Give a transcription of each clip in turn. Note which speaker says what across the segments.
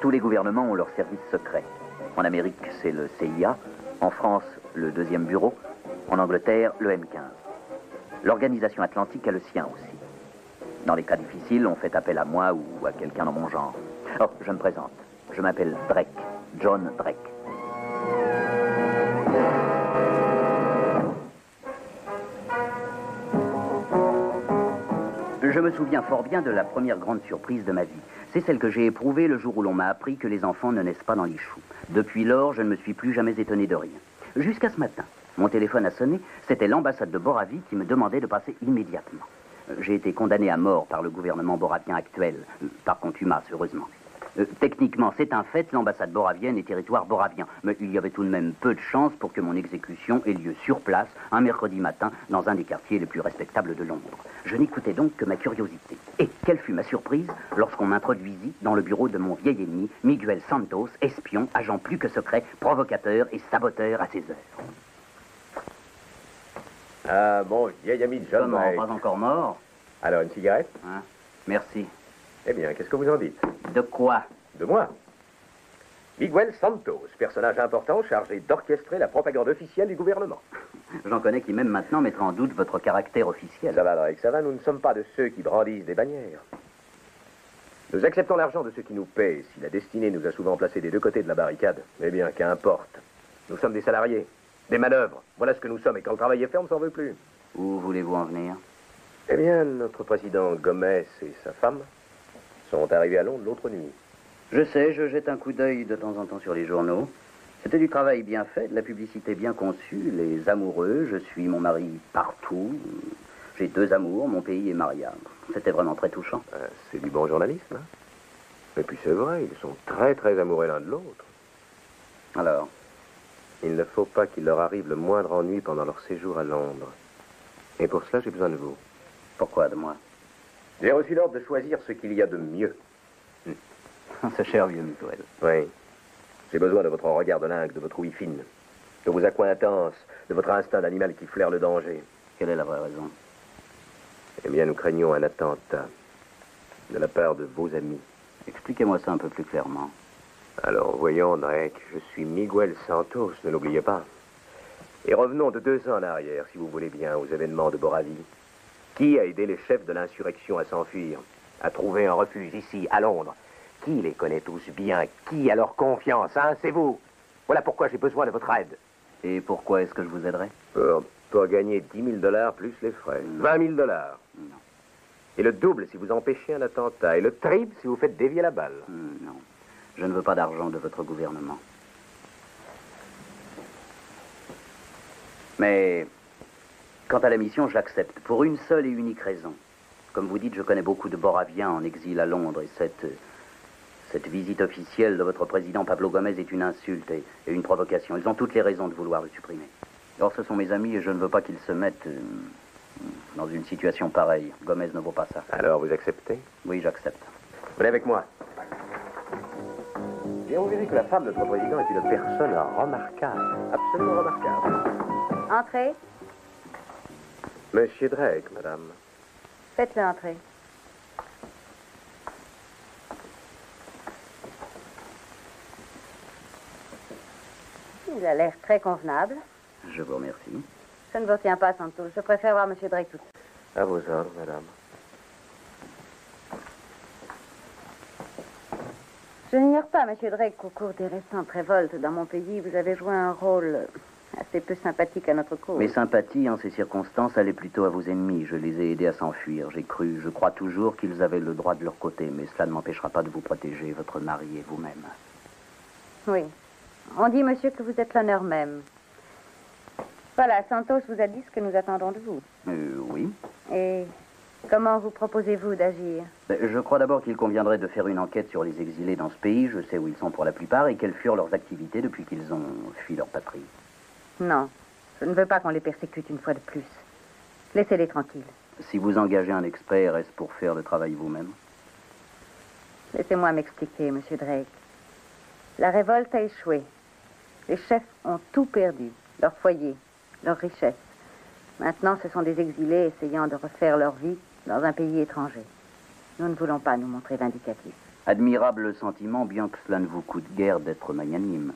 Speaker 1: Tous les gouvernements ont leurs services secrets. En Amérique, c'est le CIA. En France, le 2e bureau. En Angleterre, le M15. L'organisation atlantique a le sien aussi. Dans les cas difficiles, on fait appel à moi ou à quelqu'un dans mon genre. Oh, je me présente. Je m'appelle Drake. John Drake. Je me souviens fort bien de la première grande surprise de ma vie. C'est celle que j'ai éprouvée le jour où l'on m'a appris que les enfants ne naissent pas dans les choux. Depuis lors, je ne me suis plus jamais étonné de rien. Jusqu'à ce matin, mon téléphone a sonné, c'était l'ambassade de Boravie qui me demandait de passer immédiatement. J'ai été condamné à mort par le gouvernement boravien actuel, par contumace, heureusement. Techniquement, c'est un fait, l'ambassade boravienne est territoire boravien. Mais il y avait tout de même peu de chances pour que mon exécution ait lieu sur place, un mercredi matin, dans un des quartiers les plus respectables de Londres. Je n'écoutais donc que ma curiosité. Et quelle fut ma surprise lorsqu'on m'introduisit dans le bureau de mon vieil ennemi, Miguel Santos, espion, agent plus que secret, provocateur et saboteur à ses heures.
Speaker 2: Ah, mon vieil ami John
Speaker 1: Comment,
Speaker 2: Drake.
Speaker 1: pas encore mort?
Speaker 2: Alors, une cigarette?
Speaker 1: Hein? Merci.
Speaker 2: Eh bien, qu'est-ce que vous en dites?
Speaker 1: De quoi?
Speaker 2: De moi. Miguel Santos, personnage important chargé d'orchestrer la propagande officielle du gouvernement.
Speaker 1: J'en connais qui même maintenant mettraient en doute votre caractère officiel.
Speaker 2: Ça va, Drake, ça va, nous ne sommes pas de ceux qui brandissent des bannières. Nous acceptons l'argent de ceux qui nous paient. Si la destinée nous a souvent placés des deux côtés de la barricade, eh bien, qu'importe. Nous sommes des salariés, des manœuvres. Voilà ce que nous sommes, et quand le travail est fait, on ne s'en veut plus.
Speaker 1: Où voulez-vous en venir?
Speaker 2: Eh bien, notre président Gomez et sa femme sont arrivés à Londres l'autre nuit.
Speaker 1: Je sais, je jette un coup d'œil de temps en temps sur les journaux. C'était du travail bien fait, de la publicité bien conçue, les amoureux, je suis mon mari partout. J'ai 2 amours, mon pays et Maria. C'était vraiment très touchant.
Speaker 2: C'est du bon journalisme, hein? Et puis c'est vrai, ils sont très très amoureux l'un de l'autre.
Speaker 1: Alors?
Speaker 2: Il ne faut pas qu'il leur arrive le moindre ennui pendant leur séjour à Londres. Et pour cela, j'ai besoin de vous.
Speaker 1: Pourquoi de moi?
Speaker 2: J'ai reçu l'ordre de choisir ce qu'il y a de mieux.
Speaker 1: Ce cher vieux Miguel.
Speaker 2: Oui. J'ai besoin de votre regard de lynx, de votre ouïe fine, de vos accoins intenses, de votre instinct d'animal qui flaire le danger.
Speaker 1: Quelle est la vraie raison?
Speaker 2: Eh bien, nous craignons un attentat de la part de vos amis.
Speaker 1: Expliquez-moi ça un peu plus clairement.
Speaker 2: Alors, voyons, Drake, je suis Miguel Santos, ne l'oubliez pas. Et revenons de 2 ans en arrière, si vous voulez bien, aux événements de Boravie. Qui a aidé les chefs de l'insurrection à s'enfuir, à trouver un refuge ici, à Londres? Qui les connaît tous bien? Qui a leur confiance, hein? C'est vous. Voilà pourquoi j'ai besoin de votre aide.
Speaker 1: Et pourquoi est-ce que je vous aiderai?
Speaker 2: Pour gagner 10 000 $ plus les frais. 20 000 $.
Speaker 1: Non.
Speaker 2: Et le double si vous empêchez un attentat. Et le triple si vous faites dévier la balle.
Speaker 1: Non. Je ne veux pas d'argent de votre gouvernement. Mais quant à la mission, j'accepte. Pour une seule et unique raison. Comme vous dites, je connais beaucoup de Boraviens en exil à Londres. Et cette visite officielle de votre président Pablo Gomez est une insulte et une provocation. Ils ont toutes les raisons de vouloir le supprimer. Or, ce sont mes amis et je ne veux pas qu'ils se mettent dans une situation pareille. Gomez ne vaut pas ça.
Speaker 2: Alors, vous acceptez?
Speaker 1: Oui, j'accepte.
Speaker 2: Venez avec moi. Et on verrait que la femme de notre président est une personne remarquable. Absolument remarquable.
Speaker 3: Entrez.
Speaker 2: Monsieur Drake, madame.
Speaker 3: Faites-le entrer. Il a l'air très convenable.
Speaker 1: Je vous remercie.
Speaker 3: Ça ne vous retient pas, Santos. Je préfère voir M. Drake tout de suite.
Speaker 2: À vos ordres, madame.
Speaker 3: Je n'ignore pas, M. Drake, qu'au cours des récentes révoltes dans mon pays, vous avez joué un rôle assez peu sympathique à notre cause.
Speaker 1: Mes sympathies en ces circonstances allaient plutôt à vos ennemis. Je les ai aidés à s'enfuir. Je crois toujours qu'ils avaient le droit de leur côté, mais cela ne m'empêchera pas de vous protéger, votre mari et vous-même.
Speaker 3: Oui. On dit, monsieur, que vous êtes l'honneur même. Voilà, Santos vous a dit ce que nous attendons de vous.
Speaker 1: Oui.
Speaker 3: Et Comment vous proposez-vous d'agir?
Speaker 1: Je crois d'abord qu'il conviendrait de faire une enquête sur les exilés dans ce pays. Je sais où ils sont pour la plupart et quelles furent leurs activités depuis qu'ils ont fui leur patrie.
Speaker 3: Non, je ne veux pas qu'on les persécute une fois de plus. Laissez-les tranquilles.
Speaker 1: Si vous engagez un expert, est-ce pour faire le travail vous-même?
Speaker 3: Laissez-moi m'expliquer, Monsieur Drake. La révolte a échoué. Les chefs ont tout perdu. Leur foyer, leur richesse. Maintenant, ce sont des exilés essayant de refaire leur vie dans un pays étranger. Nous ne voulons pas nous montrer vindicatifs.
Speaker 1: Admirable sentiment, bien que cela ne vous coûte guère d'être magnanime.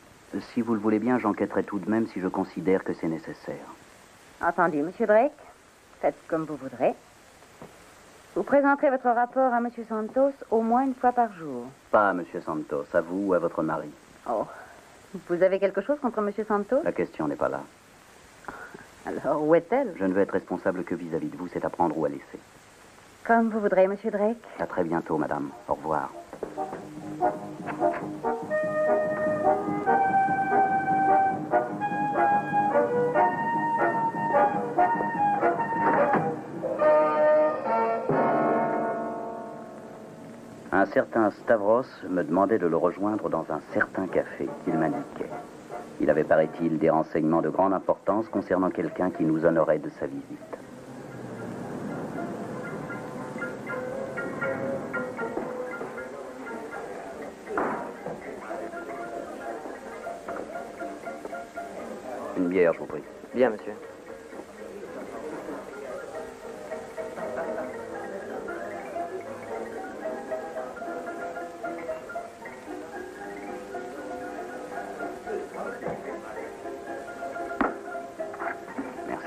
Speaker 1: Si vous le voulez bien, j'enquêterai tout de même si je considère que c'est nécessaire.
Speaker 3: Entendu, Monsieur Drake. Faites comme vous voudrez. Vous présenterez votre rapport à Monsieur Santos au moins une fois par jour.
Speaker 1: Pas à Monsieur Santos, à vous ou à votre mari.
Speaker 3: Oh, vous avez quelque chose contre Monsieur Santos?
Speaker 1: La question n'est pas là.
Speaker 3: Alors, où est-elle?
Speaker 1: Je ne veux être responsable que vis-à-vis de vous, c'est à prendre ou à laisser.
Speaker 3: Comme vous voudrez, Monsieur Drake.
Speaker 1: À très bientôt, madame. Au revoir. Un certain Stavros me demandait de le rejoindre dans un certain café qu'il m'indiquait. Il avait, paraît-il, des renseignements de grande importance concernant quelqu'un qui nous honorait de sa visite. Une bière, je vous prie.
Speaker 4: Bien, monsieur.
Speaker 1: Merci.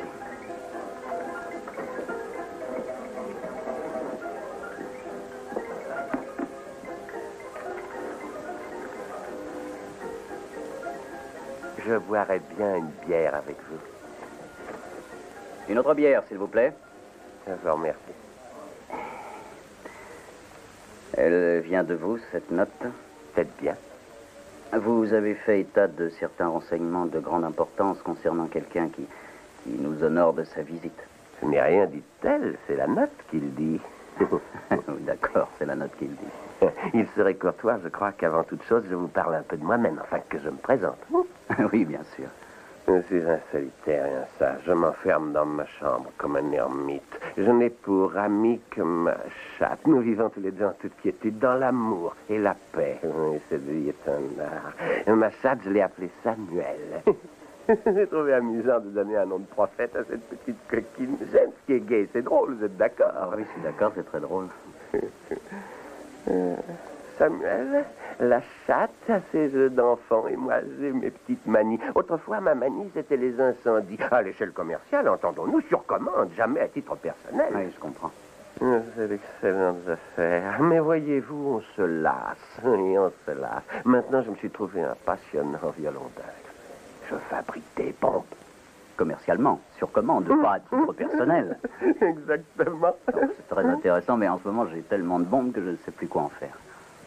Speaker 2: Je boirais bien une bière avec vous.
Speaker 1: Une autre bière, s'il vous plaît.
Speaker 2: Je vous remercie.
Speaker 1: Elle vient de vous, cette note?
Speaker 2: Faites bien.
Speaker 1: Vous avez fait état de certains renseignements de grande importance concernant quelqu'un qui nous honore de sa visite.
Speaker 2: Je n'ai rien dit de tel, c'est la note qu'il dit.
Speaker 1: D'accord, c'est la note qu'il dit.
Speaker 2: Il serait courtois, je crois, qu'avant toute chose, je vous parle un peu de moi-même, enfin que je me présente.
Speaker 1: Oui, bien sûr.
Speaker 2: Je suis un solitaire et un sage. Je m'enferme dans ma chambre comme un ermite. Je n'ai pour ami que ma chatte. Nous vivons tous les deux en toute quiétude, dans l'amour et la paix. Oui, cette vie est un art. Et ma chatte, je l'ai appelée Samuel. J'ai trouvé amusant de donner un nom de prophète à cette petite coquine. J'aime ce qui est gai, c'est drôle, vous êtes d'accord?
Speaker 1: Ah oui, je suis d'accord, c'est très drôle.
Speaker 2: Samuel, la chatte a ses jeux d'enfant et moi j'ai mes petites manies. Autrefois, ma manie, c'était les incendies. À l'échelle commerciale, entendons-nous, sur commande, jamais à titre personnel.
Speaker 1: Oui, je comprends.
Speaker 2: C'est d'excellentes affaires. Mais voyez-vous, on se lasse. Oui, on se lasse. Maintenant, je me suis trouvé un passionnant violon d'œil. Je fabrique des bombes.
Speaker 1: Commercialement, sur commande, pas à titre personnel.
Speaker 2: Exactement.
Speaker 1: C'est très intéressant, mais en ce moment, j'ai tellement de bombes que je ne sais plus quoi en faire.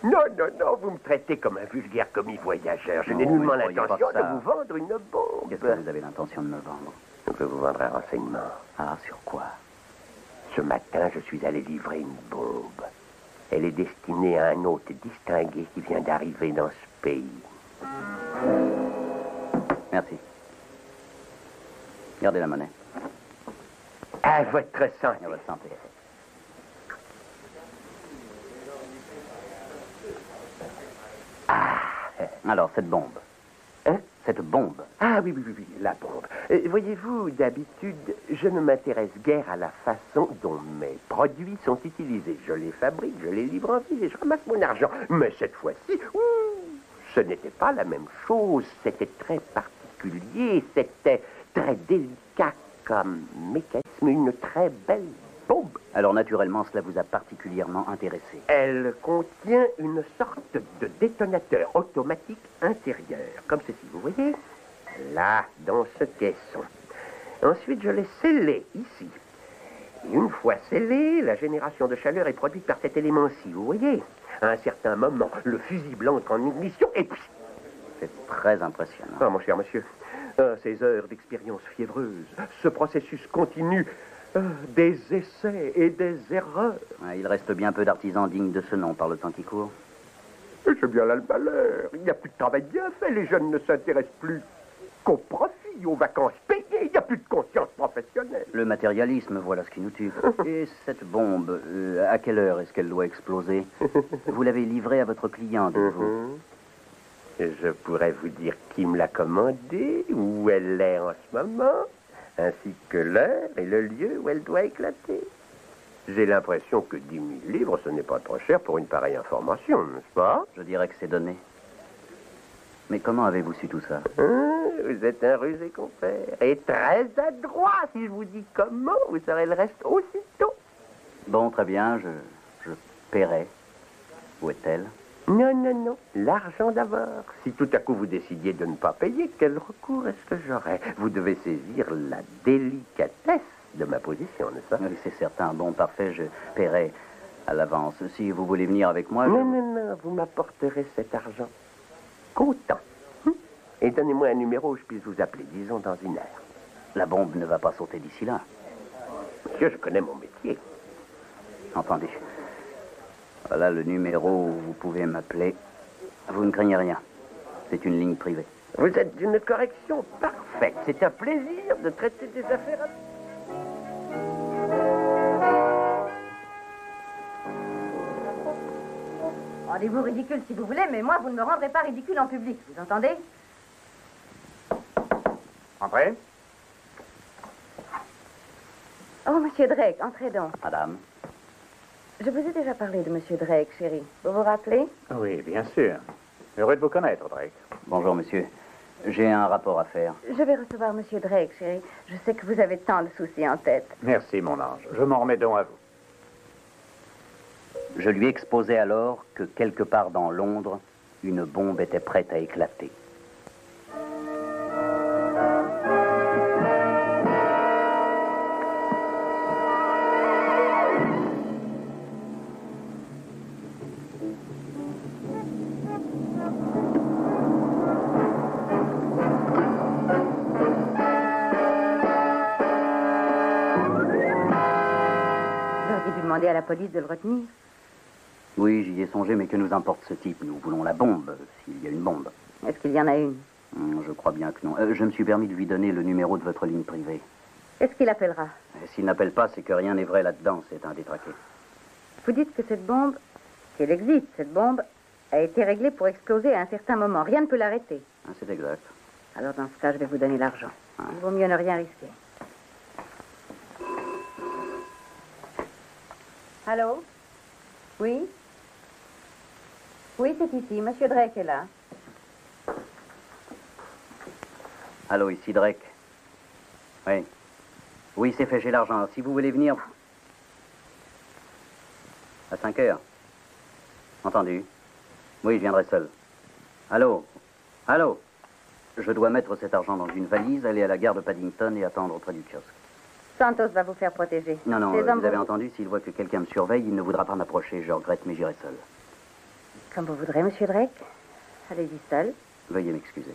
Speaker 2: Non, non, non, vous me traitez comme un vulgaire commis voyageur. Je n'ai
Speaker 1: Non,
Speaker 2: nullement
Speaker 1: mais croyez
Speaker 2: l'intention
Speaker 1: pas
Speaker 2: de
Speaker 1: ça.
Speaker 2: vous vendre une bombe.
Speaker 1: Qu'est-ce que vous avez l'intention de me vendre?
Speaker 2: Je peux vous vendre un renseignement.
Speaker 1: Ah, sur quoi?
Speaker 2: Ce matin, je suis allé livrer une bombe. Elle est destinée à un hôte distingué qui vient d'arriver dans ce pays.
Speaker 1: Merci. Gardez la monnaie.
Speaker 2: À votre santé.
Speaker 1: À votre santé. Alors, cette bombe.
Speaker 2: Hein?
Speaker 1: Cette bombe.
Speaker 2: Ah oui, oui, oui, oui, la bombe. Voyez-vous, d'habitude, je ne m'intéresse guère à la façon dont mes produits sont utilisés. Je les fabrique, je les livre en ville et je ramasse mon argent. Mais cette fois-ci, ce n'était pas la même chose. C'était très particulier, c'était très délicat comme mécanisme, une très belle bombe.
Speaker 1: Alors, naturellement, cela vous a particulièrement intéressé.
Speaker 2: Elle contient une sorte de détonateur automatique intérieur, comme ceci, vous voyez? Là, dans ce caisson. Ensuite, je l'ai scellé ici. Et une fois scellé, la génération de chaleur est produite par cet élément-ci, vous voyez? À un certain moment, le fusible entre en ignition et puis...
Speaker 1: C'est très impressionnant.
Speaker 2: Ah, mon cher monsieur, ces heures d'expérience fiévreuse, ce processus continu Des essais et des erreurs.
Speaker 1: Il reste bien peu d'artisans dignes de ce nom par le temps qui court.
Speaker 2: Et c'est bien là le malheur. Il n'y a plus de travail bien fait. Les jeunes ne s'intéressent plus qu'au profit, aux vacances payées. Il n'y a plus de conscience professionnelle.
Speaker 1: Le matérialisme, voilà ce qui nous tue. Et cette bombe, à quelle heure est-ce qu'elle doit exploser? Vous l'avez livrée à votre client, dites-vous?
Speaker 2: Je pourrais vous dire qui me l'a commandée, où elle est en ce moment, ainsi que l'heure et le lieu où elle doit éclater. J'ai l'impression que 10 000 livres, ce n'est pas trop cher pour une pareille information, n'est-ce pas?
Speaker 1: Je dirais que c'est donné. Mais comment avez-vous su tout ça?
Speaker 2: Vous êtes un rusé compère, et très adroit. Si je vous dis comment, vous saurez le reste aussitôt.
Speaker 1: Bon, très bien, je paierai. Où est-elle?
Speaker 2: Non, non, non. L'argent d'abord. Si tout à coup vous décidiez de ne pas payer, quel recours est-ce que j'aurais? Vous devez saisir la délicatesse de ma position, n'est-ce pas?
Speaker 1: Oui, c'est certain. Bon, parfait, je paierai à l'avance. Si vous voulez venir avec moi,
Speaker 2: Non, non, non. Vous m'apporterez cet argent comptant. Et donnez-moi un numéro où je puisse vous appeler, disons, dans une heure.
Speaker 1: La bombe ne va pas sauter d'ici là.
Speaker 2: Monsieur, je connais mon métier.
Speaker 1: Entendu. Voilà le numéro où vous pouvez m'appeler. Vous ne craignez rien. C'est une ligne privée.
Speaker 2: Vous êtes d'une correction parfaite. C'est un plaisir de traiter des affaires avec...
Speaker 3: Rendez-vous ridicule si vous voulez, mais moi, vous ne me rendrez pas ridicule en public, vous entendez?
Speaker 4: Entrez.
Speaker 3: Oh, Monsieur Drake, entrez donc.
Speaker 1: Madame,
Speaker 3: Je vous ai déjà parlé de Monsieur Drake, chérie. Vous vous rappelez?
Speaker 4: Oui, bien sûr. Heureux de vous connaître, Drake.
Speaker 1: bonjour monsieur. J'ai un rapport à faire.
Speaker 3: Je vais recevoir Monsieur Drake, chérie. Je sais que vous avez tant de soucis en tête.
Speaker 4: Merci, mon ange. Je m'en remets donc à vous.
Speaker 1: Je lui exposai alors que quelque part dans Londres, une bombe était prête à éclater.
Speaker 3: Vous auriez dû demander à la police de le retenir.
Speaker 1: Oui, j'y ai songé, mais que nous importe ce type? Nous voulons la bombe, s'il y a une bombe.
Speaker 3: Est-ce qu'il y en a une?
Speaker 1: Je crois bien que non. Je me suis permis de lui donner le numéro de votre ligne privée.
Speaker 3: Est-ce qu'il appellera?
Speaker 1: S'il n'appelle pas, c'est que rien n'est vrai là-dedans. C'est un détraqué.
Speaker 3: Vous dites que cette bombe, si elle existe, cette bombe, a été réglée pour exploser à un certain moment. Rien ne peut l'arrêter.
Speaker 1: Ah, c'est exact.
Speaker 3: Alors dans ce cas, je vais vous donner l'argent. Il vaut mieux ne rien risquer. Allô? Oui? Oui, c'est ici. Monsieur Drake est là.
Speaker 1: Allô, ici Drake. Oui. Oui, c'est fait, j'ai l'argent. Si vous voulez venir... À 5 heures. Entendu. Oui, je viendrai seul. Allô? Allô? Je dois mettre cet argent dans une valise, aller à la gare de Paddington et attendre près du kiosque.
Speaker 3: Santos va vous faire protéger.
Speaker 1: Non, non,
Speaker 3: Ces hommes
Speaker 1: vous avez
Speaker 3: vont-
Speaker 1: entendu, s'il voit que quelqu'un me surveille, il ne voudra pas m'approcher. Je regrette, mais j'irai seul.
Speaker 3: Comme vous voudrez, Monsieur Drake. Allez-y seul.
Speaker 1: Veuillez m'excuser.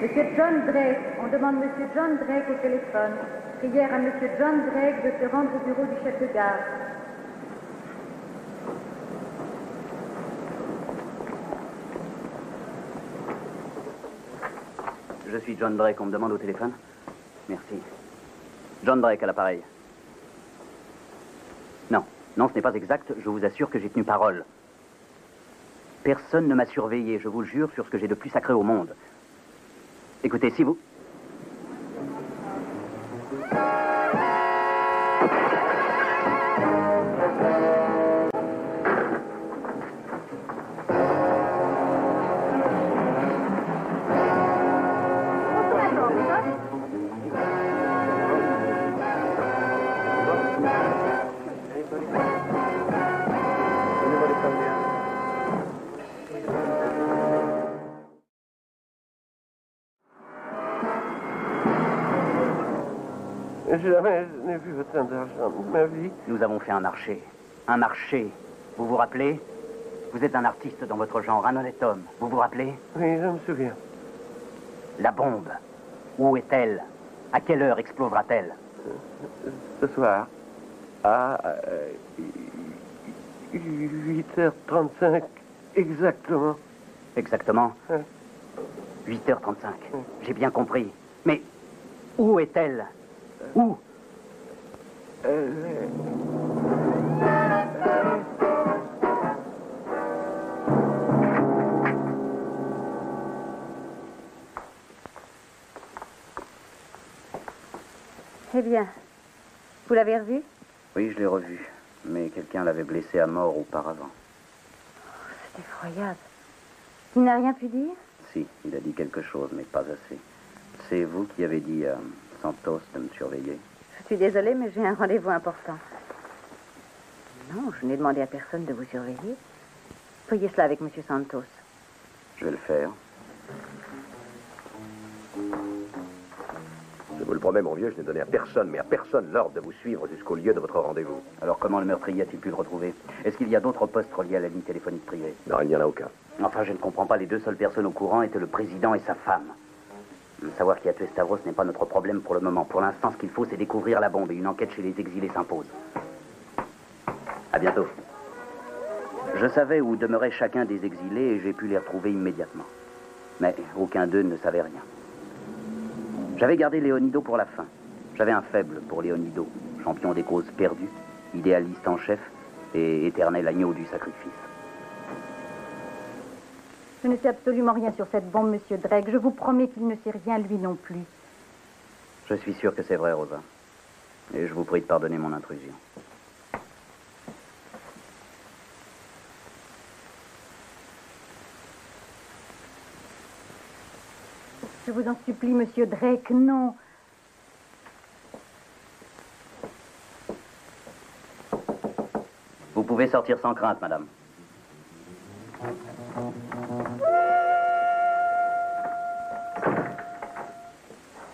Speaker 3: Monsieur John Drake, on demande Monsieur John Drake au téléphone. Prière à Monsieur John Drake de se rendre au bureau du chef de gare.
Speaker 1: Je suis John Drake, on me demande au téléphone. Merci. John Drake à l'appareil. Non, non, ce n'est pas exact. Je vous assure que j'ai tenu parole. Personne ne m'a surveillé, je vous le jure, sur ce que j'ai de plus sacré au monde. Écoutez, si vous...
Speaker 2: Jamais je n'ai vu autant d'argent de ma vie.
Speaker 1: Nous avons fait un marché. Un marché. Vous vous rappelez? Vous êtes un artiste dans votre genre, un honnête homme. Vous vous rappelez?
Speaker 5: Oui, je me souviens.
Speaker 1: La bombe. Où est-elle? À quelle heure explosera-t-elle?
Speaker 5: Ce soir, à 8h35, exactement.
Speaker 1: Exactement.
Speaker 5: Ouais.
Speaker 1: 8h35. J'ai bien compris. Mais où est-elle? Où?
Speaker 3: Eh bien, vous l'avez revue?
Speaker 1: Oui, je l'ai revue. Mais quelqu'un l'avait blessée à mort auparavant.
Speaker 3: C'est effroyable. Il n'a rien pu dire?
Speaker 1: Si, il a dit quelque chose, mais pas assez. C'est vous qui avez dit à Santos de me surveiller.
Speaker 3: Je suis désolée, mais j'ai un rendez-vous important. Non, je n'ai demandé à personne de vous surveiller. Soyez cela avec M. Santos.
Speaker 1: Je vais le faire.
Speaker 2: Je vous le promets, mon vieux, je n'ai donné à personne, mais à personne, l'ordre de vous suivre jusqu'au lieu de votre rendez-vous.
Speaker 1: Alors comment le meurtrier a-t-il pu le retrouver? Est-ce qu'il y a d'autres postes reliés à la ligne téléphonique privée?
Speaker 2: Non, il n'y en a aucun.
Speaker 1: Enfin, je ne comprends pas. Les deux seules personnes au courant étaient le président et sa femme. Savoir qui a tué Stavros n'est pas notre problème pour le moment. Pour l'instant, ce qu'il faut, c'est découvrir la bombe et une enquête chez les exilés s'impose. À bientôt. Je savais où demeurait chacun des exilés et j'ai pu les retrouver immédiatement. Mais aucun d'eux ne savait rien. J'avais gardé Léonido pour la fin. J'avais un faible pour Léonido, champion des causes perdues, idéaliste en chef et éternel agneau du sacrifice.
Speaker 6: Je ne sais absolument rien sur cette bombe, Monsieur Drake. Je vous promets qu'il ne sait rien, lui non plus.
Speaker 1: Je suis sûr que c'est vrai, Rosa. Et je vous prie de pardonner mon intrusion.
Speaker 6: Je vous en supplie, Monsieur Drake, non.
Speaker 1: Vous pouvez sortir sans crainte, madame.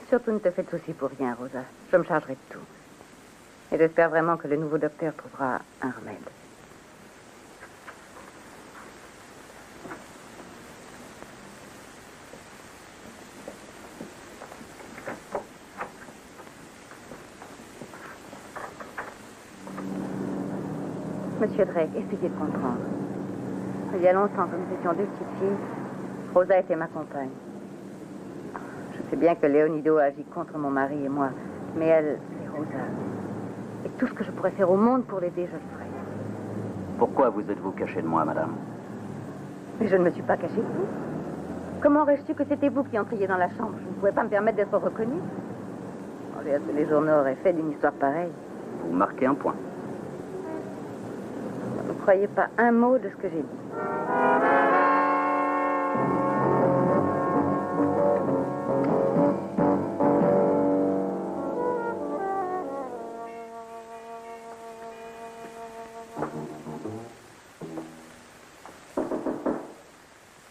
Speaker 3: Surtout ne te fais de soucis pour rien, Rosa. Je me chargerai de tout. Et j'espère vraiment que le nouveau docteur trouvera un remède. Monsieur Drake, essayez de comprendre. Il y a longtemps que nous étions deux petites filles, Rosa était ma compagne. Je sais bien que Léonido agit contre mon mari et moi, mais elle, c'est Rosa. Et tout ce que je pourrais faire au monde pour l'aider, je le ferai.
Speaker 1: Pourquoi vous êtes-vous caché de moi, madame?
Speaker 3: Mais je ne me suis pas cachée de vous. Comment aurais-je su que c'était vous qui entriez dans la chambre? Je ne pouvais pas me permettre d'être reconnue. Oh, les journaux auraient fait d'une histoire pareille.
Speaker 1: Vous marquez un point.
Speaker 3: Ne croyez pas un mot de ce que j'ai dit.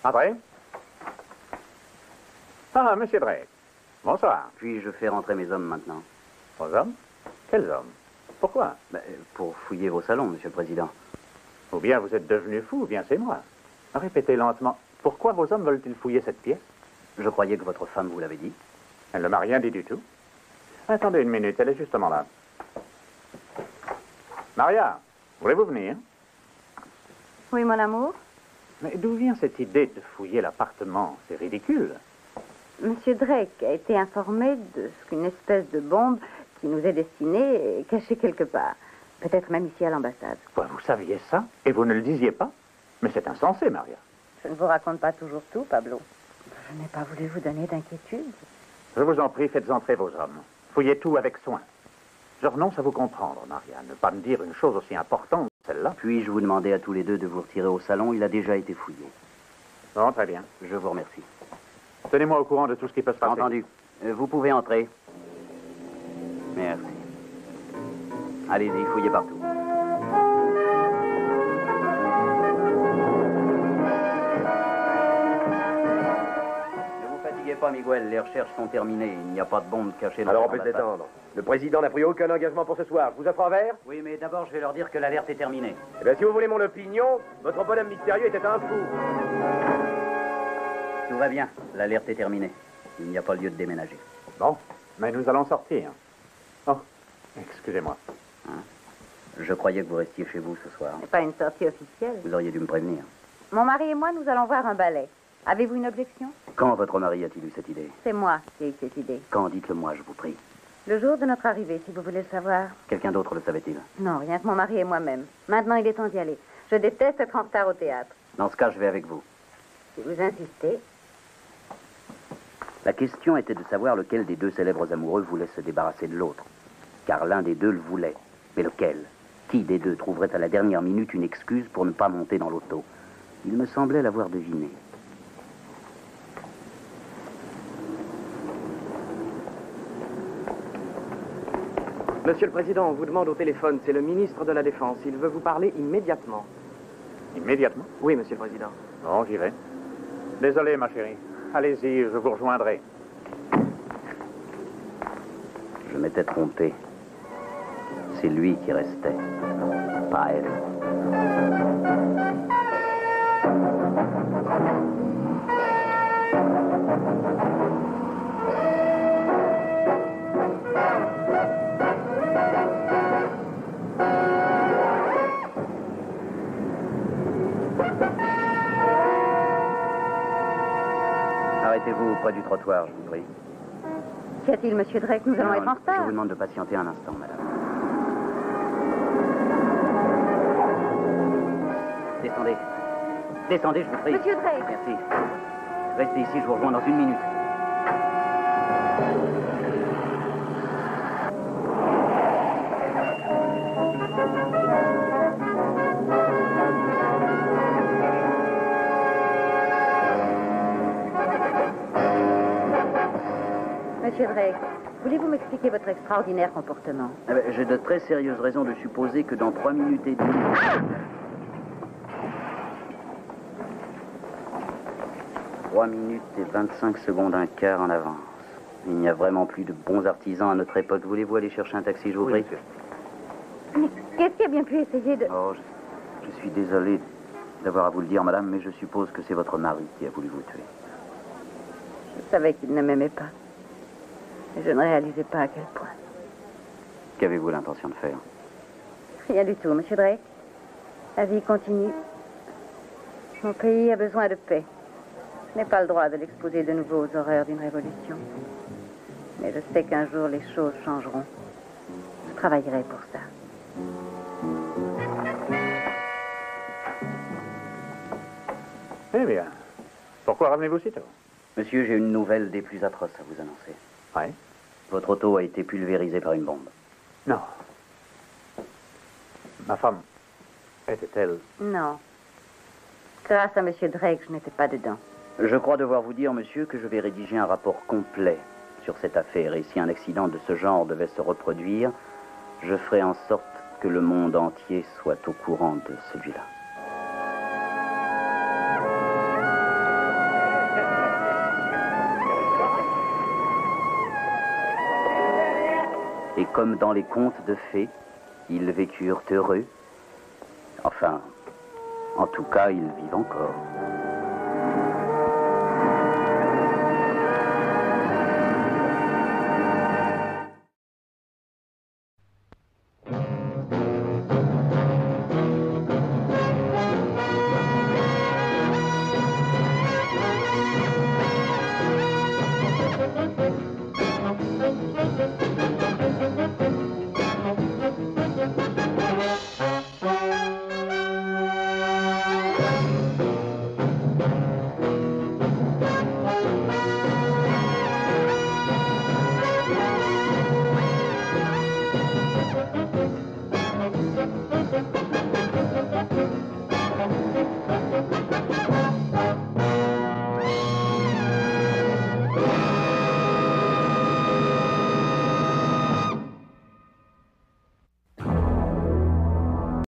Speaker 4: Entrez. Ah, Monsieur Drake. Bonsoir.
Speaker 1: Puis-je fais rentrer mes hommes maintenant?
Speaker 4: Vos hommes? Quels hommes? Pourquoi?
Speaker 1: Pour fouiller vos salons, Monsieur le Président.
Speaker 4: Ou bien vous êtes devenu fou, ou bien c'est moi. Répétez lentement. Pourquoi vos hommes veulent-ils fouiller cette pièce?
Speaker 1: Je croyais que votre femme vous l'avait dit.
Speaker 4: Elle ne m'a rien dit du tout. Attendez une minute, elle est justement là. Maria, voulez-vous venir?
Speaker 3: Oui, mon amour?
Speaker 4: Mais d'où vient cette idée de fouiller l'appartement? C'est ridicule.
Speaker 3: Monsieur Drake a été informé de ce qu'une espèce de bombe qui nous est destinée est cachée quelque part. Peut-être même ici à l'ambassade.
Speaker 4: Quoi, vous saviez ça? Et vous ne le disiez pas? Mais c'est insensé, Maria.
Speaker 3: Je ne vous raconte pas toujours tout, Pablo. Je n'ai pas voulu vous donner d'inquiétude.
Speaker 4: Je vous en prie, faites entrer vos hommes. Fouillez tout avec soin. Je renonce à vous comprendre, Maria. Ne pas me dire une chose aussi importante que celle-là.
Speaker 1: Puis-je vous demander à tous les deux de vous retirer au salon? Il a déjà été fouillé.
Speaker 4: Bon, très bien.
Speaker 1: Je vous remercie.
Speaker 4: Tenez-moi au courant de tout ce qui peut se passer.
Speaker 1: Entendu. Vous pouvez entrer. Merci. Allez-y, fouillez partout. Ne vous fatiguez pas, Miguel, les recherches sont terminées. Il n'y a pas de bombe cachée dans
Speaker 2: Alors on
Speaker 1: cette
Speaker 2: peut se
Speaker 1: ambassade.
Speaker 2: détendre. Le président n'a pris aucun engagement pour ce soir. Je vous offre un verre?
Speaker 1: Oui, mais d'abord, je vais leur dire que l'alerte est terminée.
Speaker 2: Eh bien, si vous voulez mon opinion, votre bonhomme mystérieux était un fou.
Speaker 1: Tout va bien, l'alerte est terminée. Il n'y a pas lieu de déménager.
Speaker 4: Bon, mais nous allons sortir. Oh, excusez-moi.
Speaker 1: Je croyais que vous restiez chez vous ce soir.
Speaker 3: Ce n'est pas une sortie officielle.
Speaker 1: Vous auriez dû me prévenir.
Speaker 3: Mon mari et moi, nous allons voir un ballet. Avez-vous une objection?
Speaker 1: Quand votre mari a-t-il eu cette idée?
Speaker 3: C'est moi qui ai eu cette idée.
Speaker 1: Quand? Dites-le moi, je vous prie.
Speaker 3: Le jour de notre arrivée, si vous voulez le savoir.
Speaker 1: Quelqu'un d'autre le savait-il?
Speaker 3: Non, rien que mon mari et moi-même. Maintenant, il est temps d'y aller. Je déteste être en retard au théâtre.
Speaker 1: Dans ce cas, je vais avec vous.
Speaker 3: Si vous insistez.
Speaker 1: La question était de savoir lequel des deux célèbres amoureux voulait se débarrasser de l'autre. Car l'un des deux le voulait. Mais lequel? Qui des deux trouverait à la dernière minute une excuse pour ne pas monter dans l'auto? Il me semblait l'avoir deviné.
Speaker 7: Monsieur le Président, on vous demande au téléphone. C'est le ministre de la Défense. Il veut vous parler immédiatement.
Speaker 4: Immédiatement?
Speaker 7: Oui, Monsieur le Président.
Speaker 4: Bon, j'y vais. Désolé, ma chérie. Allez-y, je vous rejoindrai.
Speaker 1: Je m'étais trompé. C'est lui qui restait, pas elle. Arrêtez-vous près du trottoir, je vous prie.
Speaker 3: Qu'y a-t-il, Monsieur Drake? Nous allons
Speaker 1: Non,
Speaker 3: être en
Speaker 1: je
Speaker 3: retard.
Speaker 1: vous demande de patienter un instant, madame. Descendez. Descendez, je vous prie.
Speaker 3: Monsieur Drake.
Speaker 1: Merci. Restez ici, je vous rejoins dans une minute.
Speaker 3: Monsieur Drake, voulez-vous m'expliquer votre extraordinaire comportement?
Speaker 1: Eh ben, j'ai de très sérieuses raisons de supposer que dans 3 minutes et demie... 3 minutes et 25 secondes, un quart en avance. Il n'y a vraiment plus de bons artisans à notre époque. Voulez-vous aller chercher un taxi, je vous prie?
Speaker 3: Mais qu'est-ce qui a bien pu essayer de...
Speaker 1: Oh, je suis désolé d'avoir à vous le dire, madame, mais je suppose que c'est votre mari qui a voulu vous tuer.
Speaker 3: Je savais qu'il ne m'aimait pas. Et je ne réalisais pas à quel point.
Speaker 1: Qu'avez-vous l'intention de faire?
Speaker 3: Rien du tout, Monsieur Drake. La vie continue. Mon pays a besoin de paix. Je n'ai pas le droit de l'exposer de nouveau aux horreurs d'une révolution. Mais je sais qu'un jour les choses changeront. Je travaillerai pour ça.
Speaker 4: Eh bien, pourquoi revenez-vous si tôt?
Speaker 1: Monsieur, j'ai une nouvelle des plus atroces à vous annoncer.
Speaker 4: Oui?
Speaker 1: Votre auto a été pulvérisée par une bombe.
Speaker 4: Non. Ma femme était-elle...
Speaker 3: Non. Grâce à Monsieur Drake, je n'étais pas dedans.
Speaker 1: Je crois devoir vous dire, monsieur, que je vais rédiger un rapport complet sur cette affaire. Et si un accident de ce genre devait se reproduire, je ferai en sorte que le monde entier soit au courant de celui-là. Et comme dans les contes de fées, ils vécurent heureux. Enfin, en tout cas, ils vivent encore.